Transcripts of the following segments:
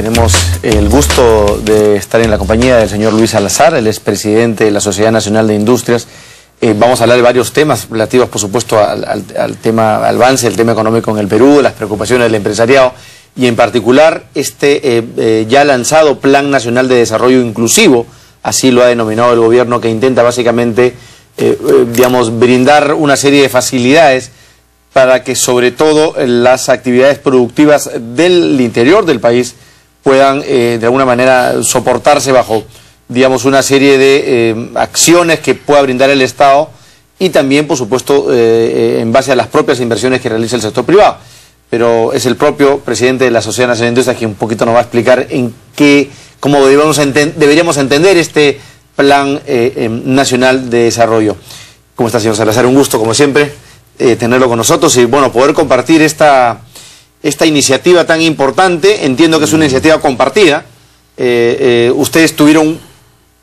Tenemos el gusto de estar en la compañía del señor Luis Salazar, él es presidente de la Sociedad Nacional de Industrias. Vamos a hablar de varios temas relativos, por supuesto, al tema avance, el tema económico en el Perú, de las preocupaciones del empresariado y en particular ya lanzado Plan Nacional de Desarrollo Inclusivo, así lo ha denominado el gobierno, que intenta básicamente, digamos, brindar una serie de facilidades para que sobre todo las actividades productivas del interior del país puedan de alguna manera soportarse bajo, digamos, una serie de acciones que pueda brindar el Estado y también, por supuesto, en base a las propias inversiones que realiza el sector privado. Pero es el propio presidente de la Sociedad Nacional de Industrias quien un poquito nos va a explicar cómo deberíamos entender este Plan Nacional de Desarrollo. ¿Cómo está, señor Salazar? Un gusto, como siempre, tenerlo con nosotros y, bueno, poder compartir esta iniciativa tan importante. Entiendo que es una iniciativa compartida. Ustedes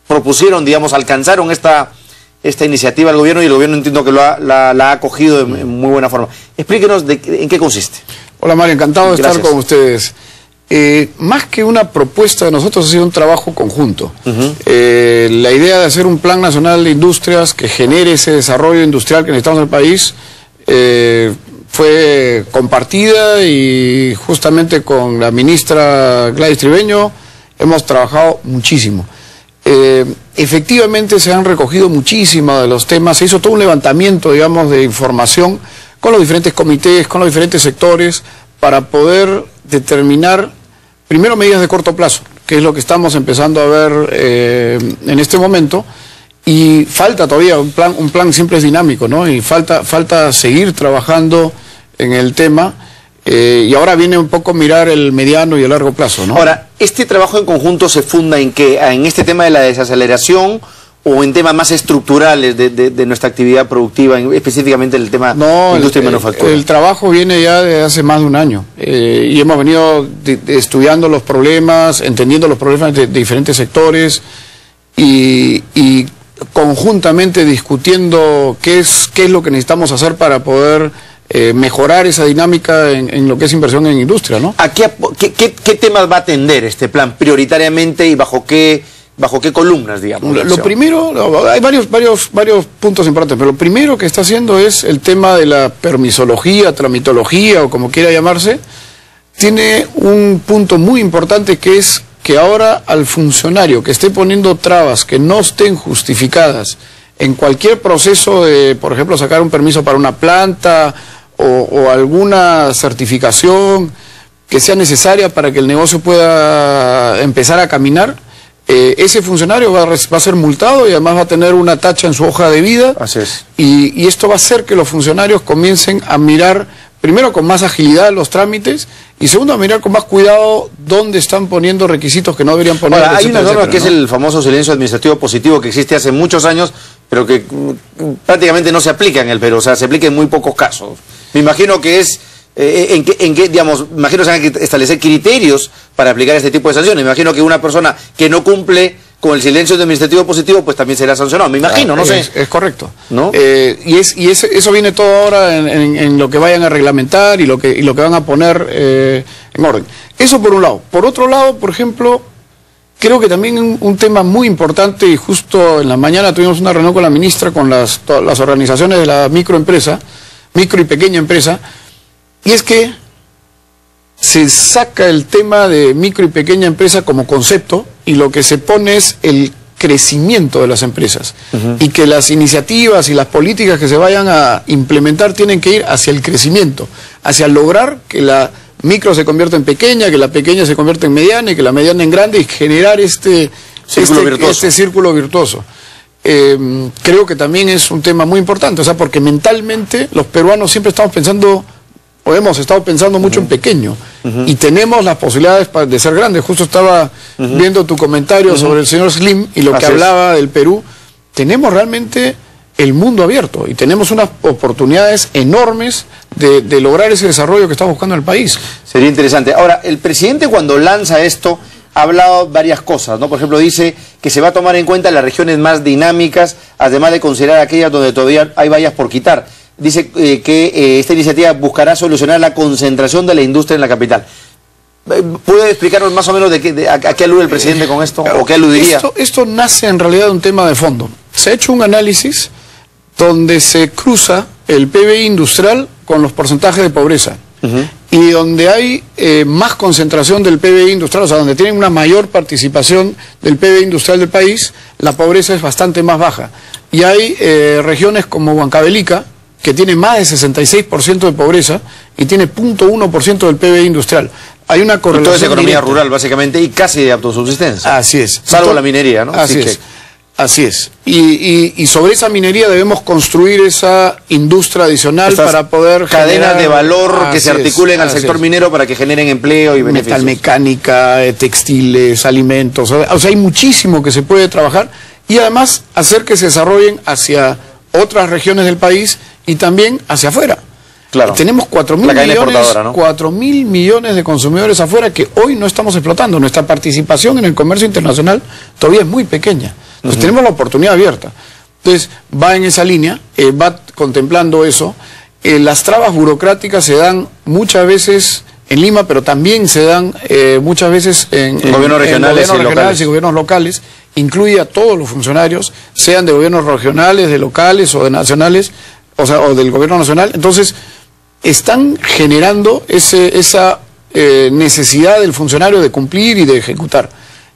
propusieron, digamos, alcanzaron esta iniciativa al gobierno y el gobierno entiendo que la ha acogido en muy buena forma. Explíquenos en qué consiste. Hola Mario, encantado de estar con ustedes. Más que una propuesta de nosotros ha sido un trabajo conjunto. La idea de hacer un Plan Nacional de Industrias que genere ese desarrollo industrial que necesitamos en el país fue compartida y justamente con la ministra Gladys Tribeño hemos trabajado muchísimo. Efectivamente se han recogido muchísimos de los temas, se hizo todo un levantamiento, digamos, de información con los diferentes comités, con los diferentes sectores, para poder determinar, primero, medidas de corto plazo, que es lo que estamos empezando a ver en este momento, y falta todavía un plan siempre es dinámico, ¿no? Y falta seguir trabajando en el tema. Y ahora viene un poco mirar el mediano y el largo plazo, ¿no? Ahora, ¿este trabajo en conjunto se funda en qué? ¿En este tema de la desaceleración o en temas más estructurales de nuestra actividad productiva, específicamente el tema de industria y manufactura? El trabajo viene ya de hace más de un año y hemos venido estudiando los problemas, entendiendo los problemas de diferentes sectores y conjuntamente discutiendo qué es lo que necesitamos hacer para poder mejorar esa dinámica en lo que es inversión en industria, ¿no? ¿Qué temas va a atender este plan prioritariamente y bajo qué columnas, digamos? Lo primero, hay varios puntos importantes, pero lo primero que está haciendo es el tema de la permisología, tramitología o como quiera llamarse. Tiene un punto muy importante que es que ahora al funcionario que esté poniendo trabas que no estén justificadas en cualquier proceso de, por ejemplo, sacar un permiso para una planta o alguna certificación que sea necesaria para que el negocio pueda empezar a caminar, ese funcionario va a ser multado y además va a tener una tacha en su hoja de vida. Así es. Y esto va a hacer que los funcionarios comiencen a mirar, primero con más agilidad los trámites y segundo a mirar con más cuidado dónde están poniendo requisitos que no deberían poner. Ahora, hay una norma que es el famoso silencio administrativo positivo que existe hace muchos años, pero que prácticamente no se aplica en el Perú, o sea, se aplica en muy pocos casos. Me imagino que es, digamos, imagino que se van a establecer criterios para aplicar este tipo de sanciones. Me imagino que una persona que no cumple con el silencio administrativo positivo, pues también será sancionado. Me imagino, no sé. Es correcto. ¿No? Eso viene todo ahora en lo que vayan a reglamentar y lo que van a poner en orden. Eso por un lado. Por otro lado, por ejemplo, creo que también un tema muy importante, y justo en la mañana tuvimos una reunión con la ministra, con las organizaciones de la micro y pequeña empresa, y es que se saca el tema de micro y pequeña empresa como concepto y lo que se pone es el crecimiento de las empresas y que las iniciativas y las políticas que se vayan a implementar tienen que ir hacia el crecimiento, hacia lograr que la micro se convierta en pequeña, que la pequeña se convierta en mediana y que la mediana en grande y generar este círculo virtuoso. Creo que también es un tema muy importante, o sea, porque mentalmente los peruanos siempre estamos pensando, o hemos estado pensando mucho en pequeño, y tenemos las posibilidades de ser grandes. Justo estaba viendo tu comentario sobre el señor Slim y lo que hablaba del Perú. Tenemos realmente el mundo abierto y tenemos unas oportunidades enormes de lograr ese desarrollo que estamos buscando en el país. Sería interesante. Ahora, el presidente cuando lanza esto ha hablado varias cosas, ¿no? Por ejemplo, dice que se va a tomar en cuenta las regiones más dinámicas, además de considerar aquellas donde todavía hay vallas por quitar. Dice que esta iniciativa buscará solucionar la concentración de la industria en la capital. ¿Puede explicarnos más o menos a qué alude el presidente con esto? ¿O qué aludiría? Esto nace en realidad de un tema de fondo. Se ha hecho un análisis donde se cruza el PBI industrial con los porcentajes de pobreza. Y donde hay más concentración del PBI industrial, o sea, donde tienen una mayor participación del PBI industrial del país, la pobreza es bastante más baja. Y hay regiones como Huancavelica, que tiene más de 66% de pobreza y tiene 0.1% del PBI industrial. Hay una correlación. Entonces, economía directa. rural, básicamente, y casi de autosubsistencia. Así es. Salvo la minería, ¿no? Así Sí, es. Así es. Y sobre esa minería debemos construir esa industria adicional para poder cadenas generar, de valor que se articulen al sector minero para que generen empleo y beneficios. Metalmecánica, textiles, alimentos. O sea, hay muchísimo que se puede trabajar y además hacer que se desarrollen hacia otras regiones del país y también hacia afuera. Claro. Tenemos 4.000 millones, ¿no? 4.000 millones de consumidores afuera que hoy no estamos explotando. Nuestra participación en el comercio internacional todavía es muy pequeña. Entonces tenemos la oportunidad abierta. Entonces va en esa línea, va contemplando eso. Las trabas burocráticas se dan muchas veces en Lima, pero también se dan muchas veces en gobiernos regionales y gobiernos locales. Incluye a todos los funcionarios, sean de gobiernos regionales, de locales o de nacionales, o del gobierno nacional. Entonces están generando esa necesidad del funcionario de cumplir y de ejecutar.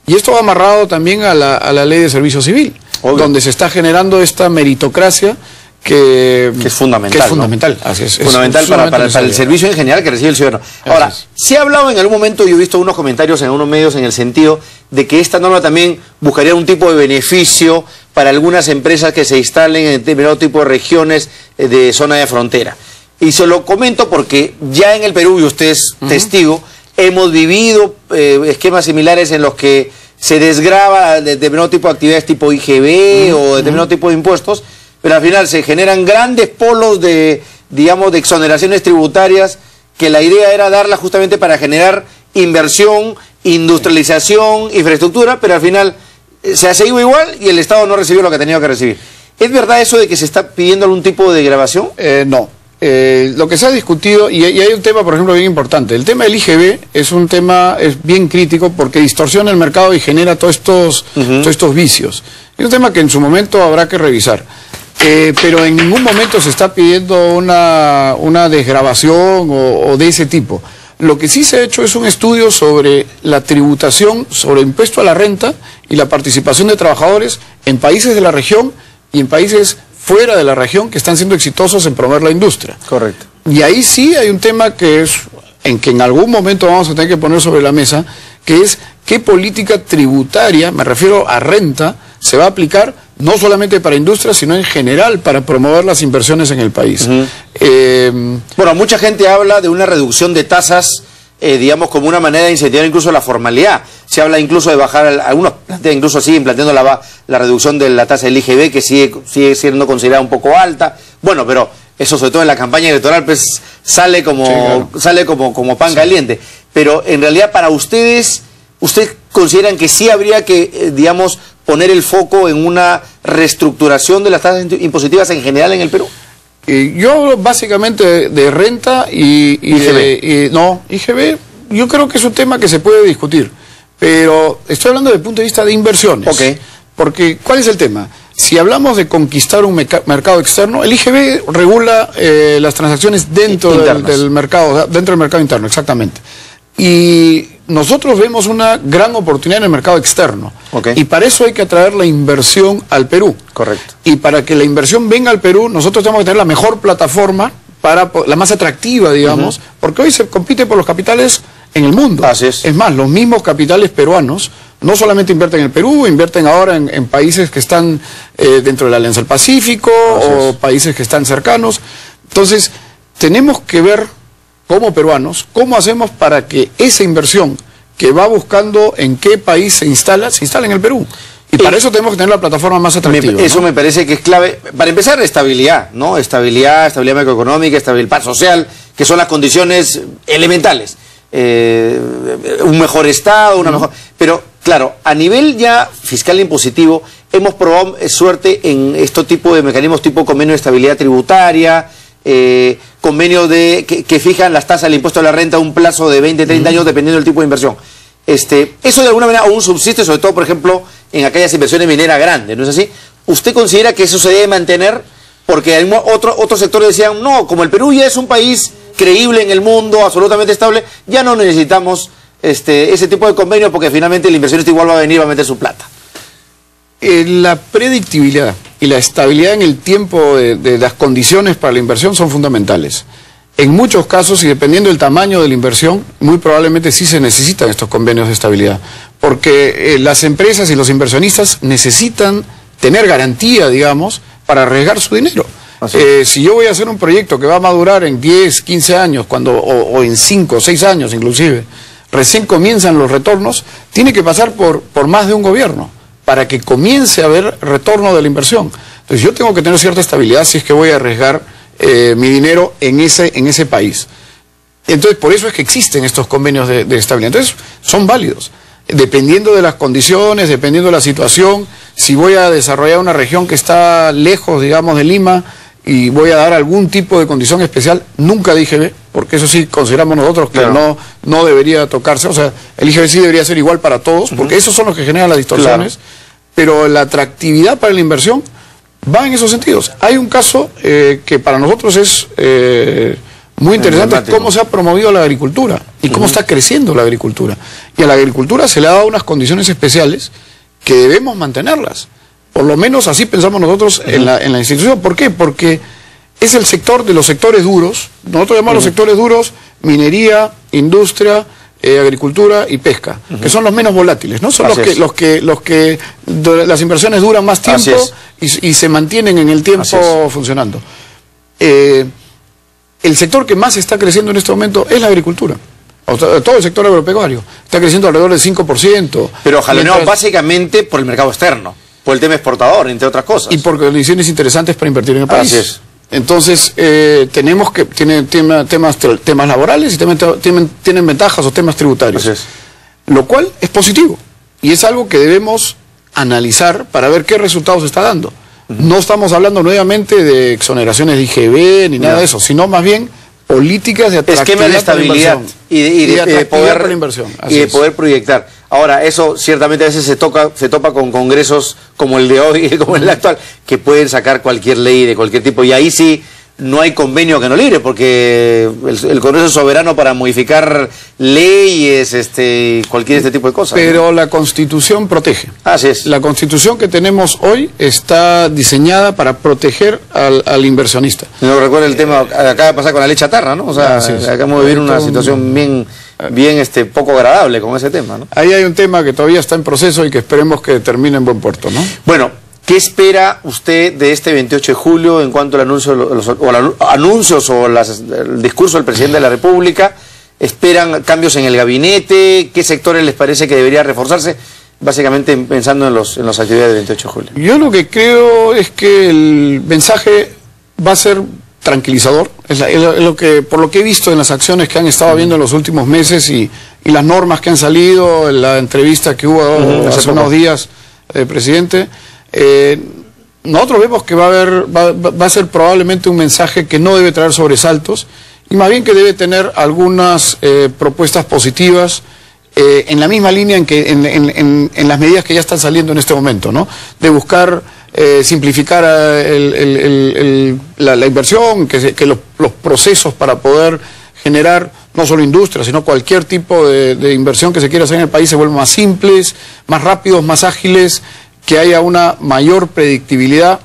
Y esto va amarrado también a la ley de servicio civil, donde se está generando esta meritocracia que es fundamental. Que es fundamental, ¿no? Así es. Fundamental para el servicio en general que recibe el ciudadano. Ahora, se ha hablado en algún momento, yo he visto unos comentarios en algunos medios en el sentido de que esta norma también buscaría un tipo de beneficio para algunas empresas que se instalen en determinado tipo de regiones de zona de frontera. Y se lo comento porque ya en el Perú, y usted es testigo, hemos vivido esquemas similares en los que se desgrava determinado tipo de actividades tipo IGB o determinado tipo de impuestos, pero al final se generan grandes polos de, digamos, de exoneraciones tributarias que la idea era darlas justamente para generar inversión, industrialización, infraestructura, pero al final se ha seguido igual y el Estado no recibió lo que ha tenido que recibir. ¿Es verdad eso de que se está pidiendo algún tipo de grabación? No. Lo que se ha discutido, y hay un tema, por ejemplo, bien importante. El tema del IGB es un tema bien crítico porque distorsiona el mercado y genera todos estos vicios. Es un tema que en su momento habrá que revisar. Pero en ningún momento se está pidiendo una desgravación o de ese tipo. Lo que sí se ha hecho es un estudio sobre la tributación, sobre el impuesto a la renta y la participación de trabajadores en países de la región y en países fuera de la región que están siendo exitosos en promover la industria. Correcto. Y ahí sí hay un tema que en algún momento vamos a tener que poner sobre la mesa, que es qué política tributaria, me refiero a renta, se va a aplicar no solamente para industria, sino en general para promover las inversiones en el país. Bueno, mucha gente habla de una reducción de tasas, digamos, como una manera de incentivar incluso la formalidad. Se habla incluso de bajar, algunos incluso siguen planteando la reducción de la tasa del IGB, que sigue siendo considerada un poco alta. Bueno, pero eso sobre todo en la campaña electoral pues sale como, como pan caliente. Pero en realidad para ustedes consideran que sí habría que, digamos, poner el foco en una reestructuración de las tasas impositivas en general en el Perú. Yo hablo básicamente de renta y IGB. IGB yo creo que es un tema que se puede discutir, pero estoy hablando desde el punto de vista de inversiones. Okay. Porque, ¿cuál es el tema? Si hablamos de conquistar un mercado externo, el IGB regula las transacciones dentro del mercado, dentro del mercado interno, exactamente. Y nosotros vemos una gran oportunidad en el mercado externo. Okay. Y para eso hay que atraer la inversión al Perú. Correcto. Y para que la inversión venga al Perú, nosotros tenemos que tener la mejor plataforma, la más atractiva, digamos, porque hoy se compite por los capitales en el mundo. Así es. Es más, los mismos capitales peruanos no solamente invierten en el Perú, invierten ahora en países que están dentro de la Alianza del Pacífico o países que están cercanos. Entonces, tenemos que ver como peruanos, ¿cómo hacemos para que esa inversión que va buscando en qué país se instala en el Perú? Y para eso tenemos que tener la plataforma más atractiva. Eso me parece que es clave. Para empezar, estabilidad, ¿no? Estabilidad macroeconómica, estabilidad social, que son las condiciones elementales. Un mejor Estado, una mejor... Pero, claro, a nivel ya fiscal e impositivo, hemos probado suerte en este tipo de mecanismos tipo convenio de estabilidad tributaria, convenios que fijan las tasas del impuesto a la renta a un plazo de 20, 30 años dependiendo del tipo de inversión. Eso de alguna manera aún subsiste, sobre todo, por ejemplo, en aquellas inversiones mineras grandes, ¿no es así? ¿Usted considera que eso se debe mantener? Porque otros sectores decían, no, como el Perú ya es un país creíble en el mundo, absolutamente estable, ya no necesitamos ese tipo de convenios porque finalmente el inversionista igual va a venir y va a meter su plata. La predictibilidad y la estabilidad en el tiempo de las condiciones para la inversión son fundamentales. En muchos casos, y dependiendo del tamaño de la inversión, muy probablemente sí se necesitan estos convenios de estabilidad, porque las empresas y los inversionistas necesitan tener garantía, digamos, para arriesgar su dinero. Si yo voy a hacer un proyecto que va a madurar en 10, 15 años, o en 5, 6 años inclusive, recién comienzan los retornos, tiene que pasar por más de un gobierno para que comience a haber retorno de la inversión. Entonces yo tengo que tener cierta estabilidad si es que voy a arriesgar mi dinero en ese país. Entonces por eso es que existen estos convenios de estabilidad. Entonces son válidos, dependiendo de las condiciones, dependiendo de la situación. Si voy a desarrollar una región que está lejos, digamos, de Lima, y voy a dar algún tipo de condición especial, nunca de IGB, porque eso sí consideramos nosotros que claro, no debería tocarse. O sea, el IGB sí debería ser igual para todos, porque esos son los que generan las distorsiones, claro, pero la atractividad para la inversión va en esos sentidos. Hay un caso que para nosotros es muy interesante, cómo se ha promovido la agricultura y cómo está creciendo la agricultura. Y a la agricultura se le ha dado unas condiciones especiales que debemos mantenerlas. Por lo menos así pensamos nosotros en la institución. ¿Por qué? Porque es el sector de los sectores duros. Nosotros llamamos los sectores duros minería, industria, agricultura y pesca, que son los menos volátiles, ¿no? Son los que las inversiones duran más tiempo y se mantienen en el tiempo funcionando. El sector que más está creciendo en este momento es la agricultura. Todo el sector agropecuario está creciendo alrededor del 5%. Pero jaloneado básicamente por el mercado externo, por el tema exportador, entre otras cosas. Y por condiciones interesantes para invertir en el país. Así es. Entonces, tenemos que tienen temas laborales y tienen ventajas o temas tributarios. Así es. Lo cual es positivo. Y es algo que debemos analizar para ver qué resultados está dando. No estamos hablando nuevamente de exoneraciones de IGB ni nada de eso, sino más bien políticas de atractividad de estabilidad y de poder la inversión. Y de poder proyectar. Ahora, eso ciertamente a veces se topa con congresos como el de hoy, como el actual, que pueden sacar cualquier ley de cualquier tipo, y ahí sí no hay convenio que no libre, porque el Congreso es soberano para modificar leyes, cualquier tipo de cosas. Pero ¿no? La Constitución protege. Así es. La Constitución que tenemos hoy está diseñada para proteger al inversionista. No recuerdo el tema, acaba de pasar con la ley chatarra, ¿no? O sea, acabamos de vivir una situación bien poco agradable con ese tema, ¿no? Ahí hay un tema que todavía está en proceso y que esperemos que termine en buen puerto, ¿no? Bueno, ¿qué espera usted de este 28 de julio en cuanto al anuncio, el discurso del presidente de la República? ¿Esperan cambios en el gabinete? ¿Qué sectores les parece que debería reforzarse? Básicamente pensando en las actividades del 28 de julio. Yo lo que creo es que el mensaje va a ser tranquilizador. Por lo que he visto en las acciones que han estado viendo en los últimos meses y las normas que han salido, en la entrevista que hubo hace unos días del presidente, nosotros vemos que va a ser probablemente un mensaje que no debe traer sobresaltos y más bien que debe tener algunas propuestas positivas en la misma línea en las medidas que ya están saliendo en este momento, ¿no? De buscar simplificar la inversión, que los procesos para poder generar no solo industria, sino cualquier tipo de inversión que se quiera hacer en el país se vuelvan más simples, más rápidos, más ágiles, que haya una mayor predictibilidad.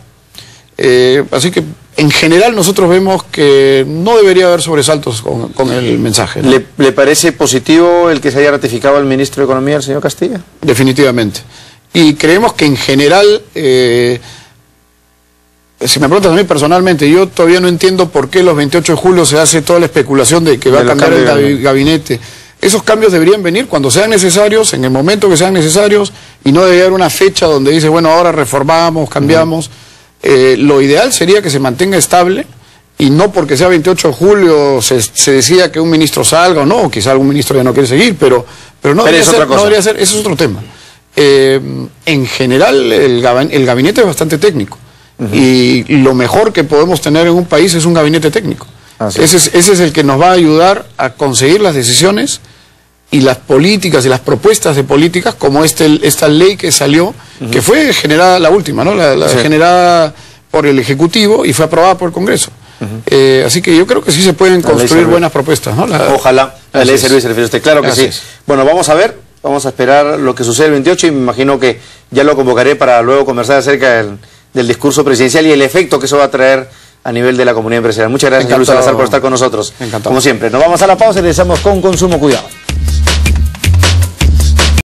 Así que en general nosotros vemos que no debería haber sobresaltos con el mensaje, ¿no? ¿Le parece positivo el que se haya ratificado al ministro de Economía, el señor Castilla? Definitivamente. Y creemos que en general, si me preguntas a mí personalmente, yo todavía no entiendo por qué los 28 de julio se hace toda la especulación de que va a cambiar el gabinete. Esos cambios deberían venir cuando sean necesarios, en el momento que sean necesarios, y no debería haber una fecha donde dice, bueno, ahora reformamos, cambiamos. Lo ideal sería que se mantenga estable, y no porque sea 28 de julio se decida que un ministro salga o no, quizá algún ministro ya no quiere seguir, pero no debería ser, eso es otro tema. En general el gabinete es bastante técnico Y lo mejor que podemos tener en un país es un gabinete técnico. Ese es el que nos va a ayudar a conseguir las decisiones y las políticas y las propuestas de políticas, como esta ley que salió, que fue generada, la última, ¿no? Generada por el Ejecutivo y fue aprobada por el Congreso. Así que yo creo que sí se pueden construir buenas propuestas, ¿no? Ojalá. La ley de servicio se refiere usted, claro que sí. Bueno, vamos a ver, vamos a esperar lo que sucede el 28 y me imagino que ya lo convocaré para luego conversar acerca del discurso presidencial y el efecto que eso va a traer a nivel de la comunidad empresarial. Muchas gracias, señor Luis Salazar, por estar con nosotros. Encantado. Como siempre. Nos vamos a la pausa y regresamos con Consumo Cuidado.